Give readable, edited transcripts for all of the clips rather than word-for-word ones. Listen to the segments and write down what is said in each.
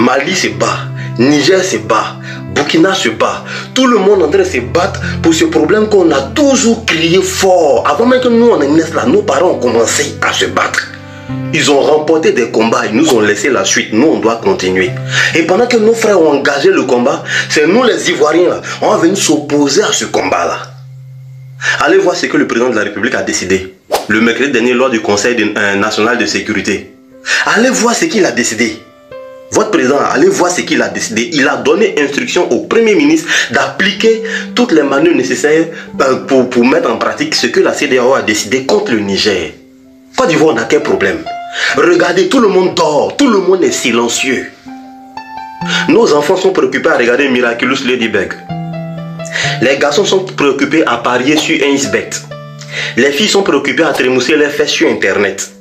Mali se bat, Niger se bat, Burkina se bat. Tout le monde est en train de se battre pour ce problème qu'on a toujours crié fort. Avant même que nous on naisse là, nos parents ont commencé à se battre. Ils ont remporté des combats, ils nous ont laissé la suite, nous on doit continuer. Et pendant que nos frères ont engagé le combat, c'est nous les Ivoiriens là, on va venir s'opposer à ce combat là. Allez voir ce que le président de la République a décidé le mercredi dernier lors du Conseil national de sécurité. Allez voir ce qu'il a décidé. Votre président, allez voir ce qu'il a décidé. Il a donné instruction au Premier ministre d'appliquer toutes les manœuvres nécessaires pour mettre en pratique ce que la CEDEAO a décidé contre le Niger. Côte d'Ivoire n'a quel problème? Regardez, tout le monde dort, tout le monde est silencieux. Nos enfants sont préoccupés à regarder Miraculous Ladybug. Les garçons sont préoccupés à parier sur un Xbet. Les filles sont préoccupées à trémousser les fesses sur Internet.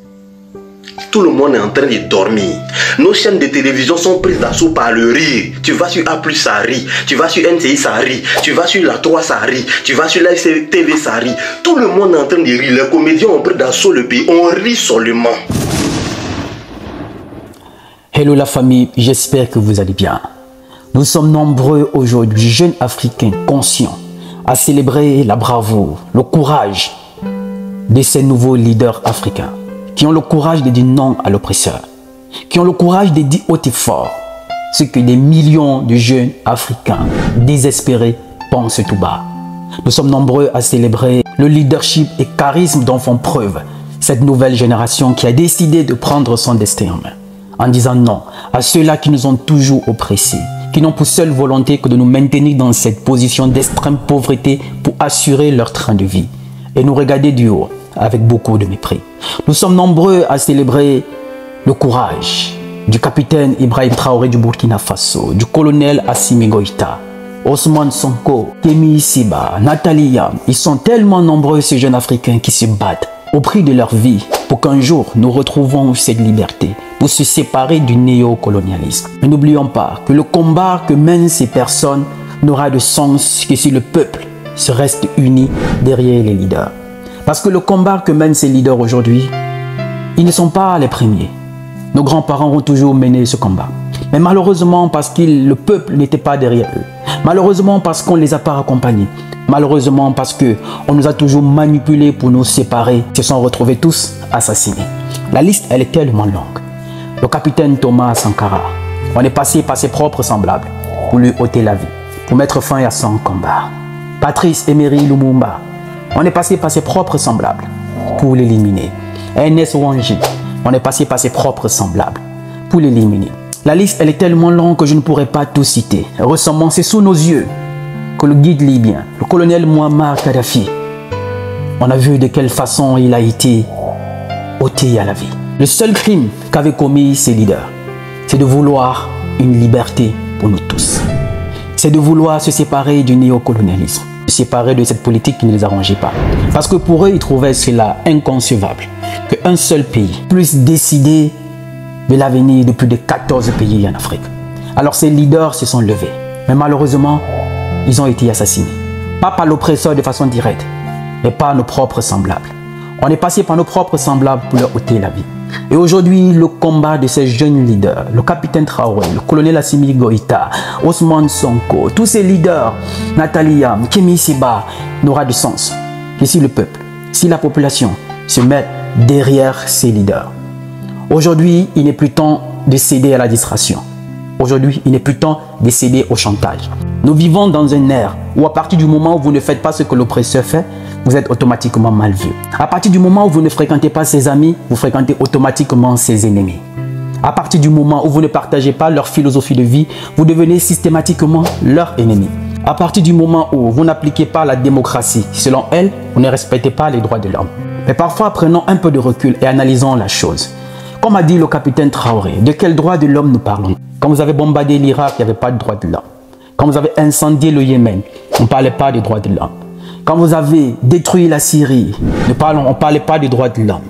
Tout le monde est en train de dormir. Nos chaînes de télévision sont prises d'assaut par le rire. Tu vas sur A+, ça rit. Tu vas sur NTI, ça rit. Tu vas sur La 3, ça rit. Tu vas sur la TV, ça rit. Tout le monde est en train de rire. Les comédiens ont pris d'assaut le pays. On rit seulement. Hello la famille, j'espère que vous allez bien. Nous sommes nombreux aujourd'hui, jeunes Africains conscients, à célébrer la bravoure, le courage de ces nouveaux leaders africains qui ont le courage de dire non à l'oppresseur, qui ont le courage de dire haut et fort ce que des millions de jeunes Africains désespérés pensent tout bas. Nous sommes nombreux à célébrer le leadership et charisme dont font preuve cette nouvelle génération qui a décidé de prendre son destin en main, en disant non à ceux-là qui nous ont toujours oppressés, qui n'ont pour seule volonté que de nous maintenir dans cette position d'extrême pauvreté pour assurer leur train de vie et nous regarder du haut avec beaucoup de mépris. Nous sommes nombreux à célébrer le courage du capitaine Ibrahim Traoré du Burkina Faso, du colonel Assimi Goïta, Ousmane Sonko, Kémi Siba, Nathalie Yam. Ils sont tellement nombreux ces jeunes Africains qui se battent au prix de leur vie pour qu'un jour nous retrouvons cette liberté, pour se séparer du néocolonialisme. Mais n'oublions pas que le combat que mènent ces personnes n'aura de sens que si le peuple se reste uni derrière les leaders. Parce que le combat que mènent ces leaders aujourd'hui, ils ne sont pas les premiers. Nos grands-parents ont toujours mené ce combat. Mais malheureusement parce que le peuple n'était pas derrière eux. Malheureusement parce qu'on ne les a pas accompagnés. Malheureusement parce qu'on nous a toujours manipulés pour nous séparer. Ils se sont retrouvés tous assassinés. La liste, elle est tellement longue. Le capitaine Thomas Sankara, on est passé par ses propres semblables pour lui ôter la vie, pour mettre fin à son combat. Patrice Emery Lumumba, on est passé par ses propres semblables pour l'éliminer. Ernest Wangi, on est passé par ses propres semblables pour l'éliminer. La liste, elle est tellement longue que je ne pourrais pas tout citer. Récemment, c'est sous nos yeux que le guide libyen, le colonel Muammar Kadhafi, on a vu de quelle façon il a été ôté à la vie. Le seul crime qu'avaient commis ces leaders, c'est de vouloir une liberté pour nous tous. C'est de vouloir se séparer du néocolonialisme, se séparer de cette politique qui ne les arrangeait pas. Parce que pour eux, ils trouvaient cela inconcevable, qu'un seul pays puisse décider de l'avenir de plus de 14 pays en Afrique. Alors ces leaders se sont levés, mais malheureusement, ils ont été assassinés. Pas par l'oppresseur de façon directe, mais par nos propres semblables. On est passé par nos propres semblables pour leur ôter la vie. Et aujourd'hui, le combat de ces jeunes leaders, le capitaine Traoré, le colonel Assimi Goïta, Ousmane Sonko, tous ces leaders, Nathalie Yam, Kémi Siba, n'aura de sens que si le peuple, si la population se met derrière ces leaders. Aujourd'hui, il n'est plus temps de céder à la distraction. Aujourd'hui, il n'est plus temps de céder au chantage. Nous vivons dans un ère où à partir du moment où vous ne faites pas ce que l'oppresseur fait, vous êtes automatiquement mal vu. À partir du moment où vous ne fréquentez pas ses amis, vous fréquentez automatiquement ses ennemis. À partir du moment où vous ne partagez pas leur philosophie de vie, vous devenez systématiquement leur ennemi. À partir du moment où vous n'appliquez pas la démocratie, selon elle, vous ne respectez pas les droits de l'homme. Mais parfois, prenons un peu de recul et analysons la chose. Comme a dit le capitaine Traoré, de quel droit de l'homme nous parlons? Quand vous avez bombardé l'Irak, il n'y avait pas de droit de l'homme. Quand vous avez incendié le Yémen, on ne parlait pas des droits de l'homme. Quand vous avez détruit la Syrie, on ne parlait pas des droits de l'homme.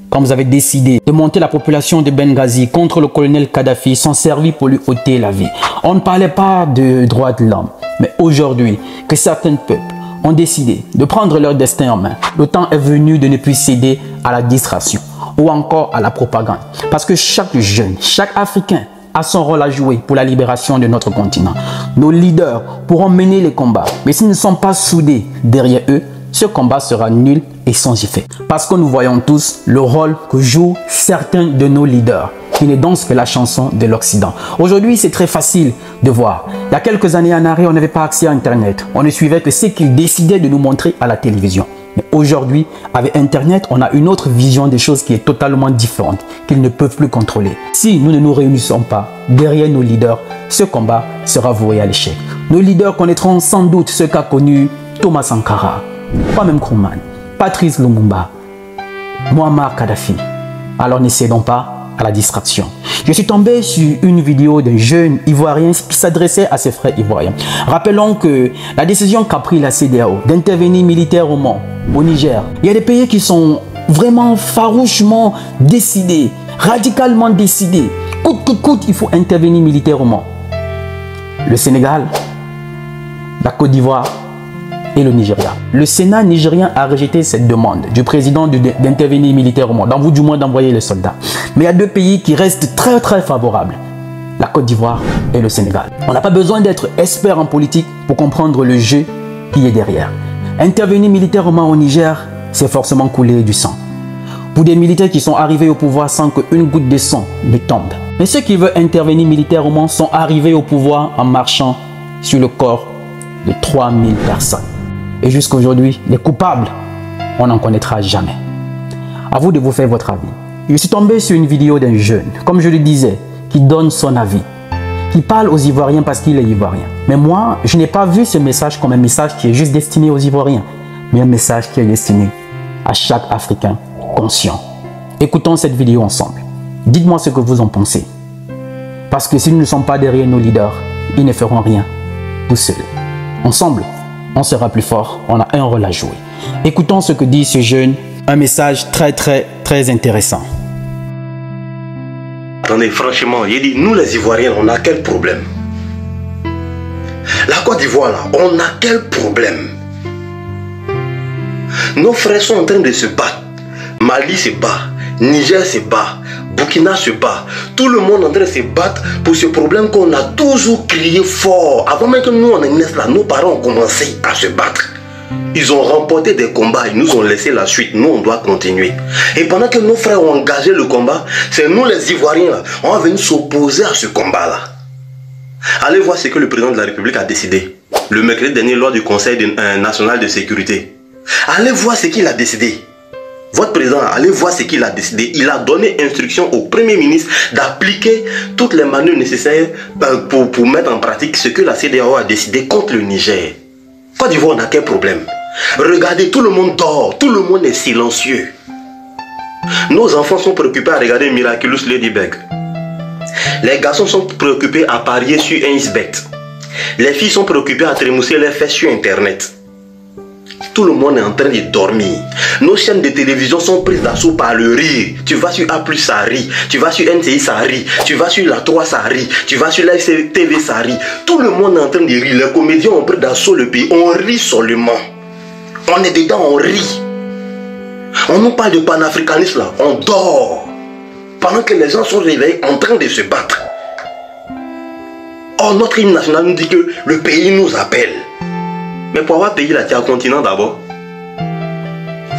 Quand vous avez décidé de monter la population de Benghazi contre le colonel Kadhafi, sont servis pour lui ôter la vie. On ne parlait pas de droits de l'homme. Mais aujourd'hui, que certains peuples ont décidé de prendre leur destin en main, le temps est venu de ne plus céder à la distraction ou encore à la propagande. Parce que chaque jeune, chaque Africain a son rôle à jouer pour la libération de notre continent. Nos leaders pourront mener les combats, mais s'ils ne sont pas soudés derrière eux, ce combat sera nul et sans effet. Parce que nous voyons tous le rôle que jouent certains de nos leaders, qui ne dansent que la chanson de l'Occident. Aujourd'hui, c'est très facile de voir. Il y a quelques années en arrière, on n'avait pas accès à Internet. On ne suivait que ce qu'ils décidaient de nous montrer à la télévision. Mais aujourd'hui, avec Internet, on a une autre vision des choses qui est totalement différente, qu'ils ne peuvent plus contrôler. Si nous ne nous réunissons pas derrière nos leaders, ce combat sera voué à l'échec. Nos leaders connaîtront sans doute ce qu'a connu Thomas Sankara, Kwame Nkrumah, Patrice Lumumba, Muammar Kadhafi. Alors ne cédons pas à la distraction. Je suis tombé sur une vidéo d'un jeune Ivoirien qui s'adressait à ses frères ivoiriens. Rappelons que la décision qu'a prise la CEDEAO d'intervenir militairement au Niger, il y a des pays qui sont vraiment farouchement décidés, radicalement décidés. Coûte que coûte, il faut intervenir militairement. Le Sénégal, la Côte d'Ivoire et le Nigeria. Le Sénat nigérien a rejeté cette demande du président d'intervenir militairement, du moins d'envoyer les soldats. Mais il y a deux pays qui restent très favorables, la Côte d'Ivoire et le Sénégal. On n'a pas besoin d'être expert en politique pour comprendre le jeu qui est derrière. Intervenir militairement au Niger, c'est forcément couler du sang. Pour des militaires qui sont arrivés au pouvoir sans qu'une goutte de sang ne tombe. Mais ceux qui veulent intervenir militairement sont arrivés au pouvoir en marchant sur le corps de 3000 personnes. Et jusqu'à aujourd'hui, les coupables, on n'en connaîtra jamais. À vous de vous faire votre avis. Je suis tombé sur une vidéo d'un jeune, comme je le disais, qui donne son avis, qui parle aux Ivoiriens parce qu'il est Ivoirien. Mais moi, je n'ai pas vu ce message comme un message qui est juste destiné aux Ivoiriens, mais un message qui est destiné à chaque Africain conscient. Écoutons cette vidéo ensemble. Dites-moi ce que vous en pensez. Parce que s'ils ne sont pas derrière nos leaders, ils ne feront rien tout seuls. Ensemble, on sera plus fort, on a un rôle à jouer. Écoutons ce que dit ce jeune, un message très intéressant. Attendez, franchement, il dit, nous les Ivoiriens, on a quel problème? La Côte d'Ivoire, là, on a quel problème? Nos frères sont en train de se battre. Mali se bat, Niger se bat, Burkina se bat. Tout le monde est en train de se battre pour ce problème qu'on a toujours crié fort. Avant même que nous on naisse là, nos parents ont commencé à se battre. Ils ont remporté des combats, ils nous ont laissé la suite. Nous on doit continuer. Et pendant que nos frères ont engagé le combat, c'est nous les Ivoiriens là, on va venir s'opposer à ce combat là. Allez voir ce que le président de la République a décidé le mercredi dernier lors du Conseil national de sécurité. Allez voir ce qu'il a décidé. Votre président, allez voir ce qu'il a décidé. Il a donné instruction au Premier ministre d'appliquer toutes les manœuvres nécessaires pour mettre en pratique ce que la CEDEAO a décidé contre le Niger. Côte d'Ivoire, on n'a quel problème? Regardez, tout le monde dort, tout le monde est silencieux. Nos enfants sont préoccupés à regarder Miraculous Ladybug. Les garçons sont préoccupés à parier sur un Xbet. Les filles sont préoccupées à trémousser les fesses sur Internet. Tout le monde est en train de dormir. Nos chaînes de télévision sont prises d'assaut par le rire. Tu vas sur A+, ça rit. Tu vas sur NTI, ça rit. Tu vas sur la 3, ça rit. Tu vas sur la TV, ça rit. Tout le monde est en train de rire. Les comédiens ont pris d'assaut le pays. On rit seulement. On est dedans, on rit. On nous parle de panafricanisme là. On dort. Pendant que les gens sont réveillés en train de se battre. Or, notre hymne national nous dit que le pays nous appelle. Mais pour avoir payé la terre continent d'abord,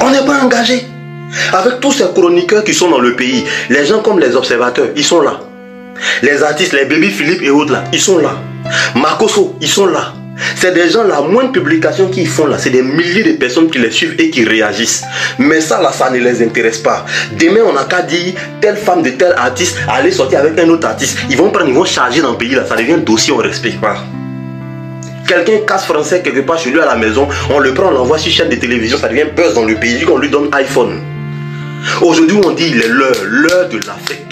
on n'est pas engagé. Avec tous ces chroniqueurs qui sont dans le pays, les gens comme les observateurs, ils sont là. Les artistes, les Baby Philippe et autres là, ils sont là. Marcoso, ils sont là. C'est des gens, la moindre publication qu'ils font là, c'est des milliers de personnes qui les suivent et qui réagissent. Mais ça là, ça ne les intéresse pas. Demain, on n'a qu'à dire telle femme de tel artiste aller sortir avec un autre artiste. Ils vont prendre, ils vont charger dans le pays là, ça devient dossier, on ne respecte pas. Quelqu'un casse français quelque part chez lui à la maison, on le prend, on l'envoie sur chaîne de télévision, ça devient buzz dans le pays, qu'on lui donne iPhone. Aujourd'hui, on dit il est l'heure de l'Afrique.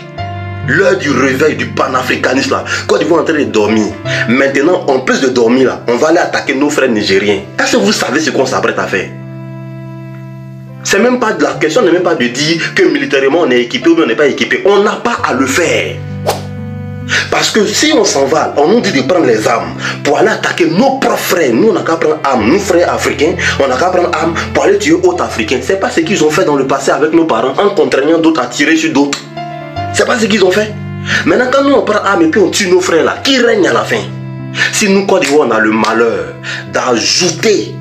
L'heure du réveil du panafricanisme là. Quand ils vont en train de dormir. Maintenant, en plus de dormir là, on va aller attaquer nos frères nigériens. Est-ce que vous savez ce qu'on s'apprête à faire? C'est même pas de la question, n'est même pas de dire que militairement on est équipé ou on n'est pas équipé. On n'a pas à le faire. Parce que si on s'en va, on nous dit de prendre les armes pour aller attaquer nos propres frères. Nous, on n'a qu'à prendre armes. Nous, frères africains, on n'a qu'à prendre armes pour aller tuer autres africains. C'est pas ce qu'ils ont fait dans le passé avec nos parents en contraignant d'autres à tirer sur d'autres. C'est pas ce qu'ils ont fait. Maintenant, quand nous on prend arme et puis on tue nos frères là, qui règne à la fin? Si nous, Côte d'Ivoire, on a le malheur d'ajouter,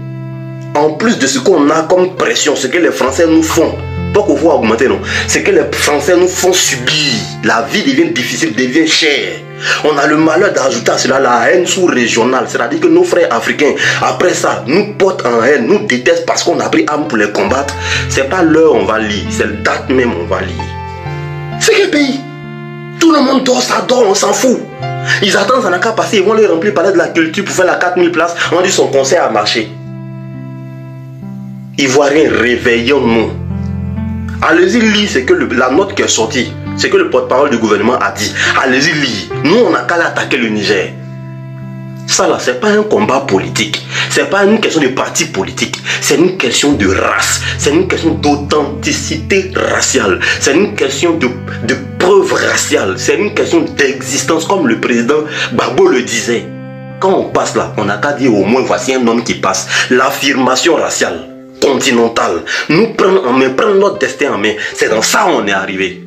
en plus de ce qu'on a comme pression, ce que les Français nous font, pas qu'on faut augmenter, non, ce que les Français nous font subir, la vie devient difficile, devient chère. On a le malheur d'ajouter à cela la haine sous-régionale, c'est-à-dire que nos frères africains, après ça, nous portent en haine, nous détestent parce qu'on a pris arme pour les combattre. C'est pas l'heure on va lire, c'est le date même on va lire. C'est quel pays? Tout le monde dort, ça dort, on s'en fout. Ils attendent, ça n'a qu'à passer, ils vont les remplir palais de la culture pour faire la 4000 places. On dit son concert a marché. Ivoiriens, réveillons-nous. Allez-y lire ce que la note qui est sortie, ce que le porte-parole du gouvernement a dit. Allez-y lire. Nous, on n'a qu'à attaquer le Niger. Ça là, c'est pas un combat politique. C'est pas une question de parti politique. C'est une question de race. C'est une question d'authenticité raciale. C'est une question de preuve raciale. C'est une question d'existence, comme le président Gbagbo le disait. Quand on passe là, on n'a qu'à dire au moins voici un homme qui passe. L'affirmation raciale, continentale, nous prendre en main, prendre notre destin en main. C'est dans ça on est arrivé.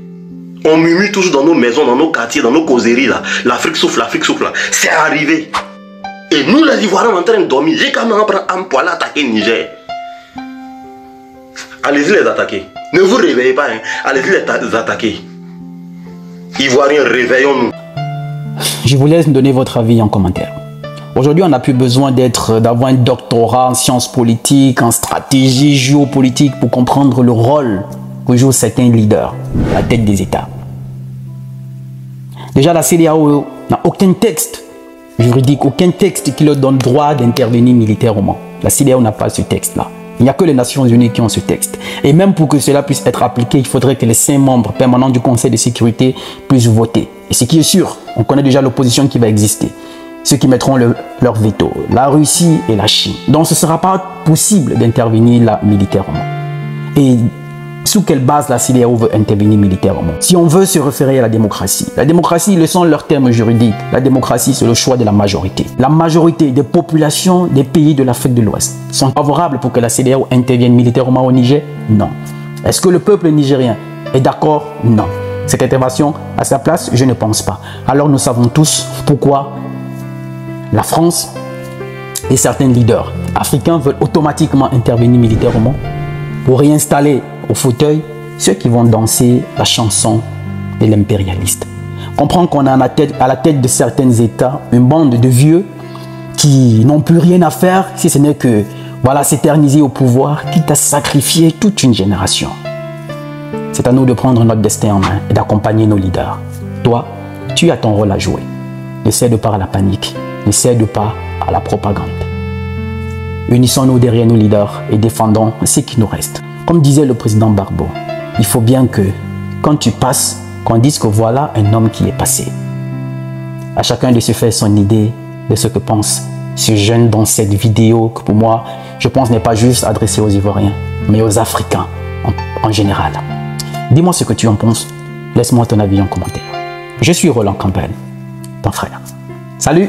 On murmure toujours dans nos maisons, dans nos quartiers, dans nos causeries là. L'Afrique souffle là. C'est arrivé. Et nous les Ivoiriens en train de dormir. J'ai quand même pris un poil à attaquer le Niger. Allez-y les attaquer. Ne vous réveillez pas, hein. Allez-y les attaquer. Ivoiriens, réveillons-nous. Je vous laisse donner votre avis en commentaire. Aujourd'hui, on n'a plus besoin d'avoir un doctorat en sciences politiques, en stratégie géopolitique pour comprendre le rôle que jouent certains leaders à la tête des États. Déjà, la CEDEAO n'a aucun texte juridique, aucun texte qui leur donne droit d'intervenir militairement. La CEDEAO n'a pas ce texte-là. Il n'y a que les Nations Unies qui ont ce texte. Et même pour que cela puisse être appliqué, il faudrait que les 5 membres permanents du Conseil de sécurité puissent voter. Et ce qui est sûr, on connaît déjà l'opposition qui va exister. Ceux qui mettront leur veto, la Russie et la Chine. Donc ce ne sera pas possible d'intervenir là militairement. Et sous quelle base la CEDEAO veut intervenir militairement? Si on veut se référer à la démocratie, ils sont leurs termes juridiques. La démocratie, c'est le choix de la majorité. La majorité des populations des pays de l'Afrique de l'Ouest sont favorables pour que la CEDEAO intervienne militairement au Niger? Non. Est-ce que le peuple nigérien est d'accord? Non. Cette intervention à sa place, je ne pense pas. Alors nous savons tous pourquoi la France et certains leaders africains veulent automatiquement intervenir militairement pour réinstaller au fauteuil ceux qui vont danser la chanson de l'impérialiste. Comprendre qu'on a à la tête de certains États une bande de vieux qui n'ont plus rien à faire si ce n'est que voilà, s'éterniser au pouvoir, quitte à sacrifier toute une génération. C'est à nous de prendre notre destin en main et d'accompagner nos leaders. Toi, tu as ton rôle à jouer. Ne cède pas à la panique, ne cède pas à la propagande. Unissons-nous derrière nos leaders et défendons ce qui nous reste. Comme disait le président Gbagbo, il faut bien que quand tu passes, qu'on dise que voilà un homme qui est passé. À chacun de se faire son idée de ce que pense ce jeune dans cette vidéo que pour moi, je pense n'est pas juste adressée aux Ivoiriens, mais aux Africains en général. Dis-moi ce que tu en penses. Laisse-moi ton avis en commentaire. Je suis Roland Campbell, ton frère. Salut!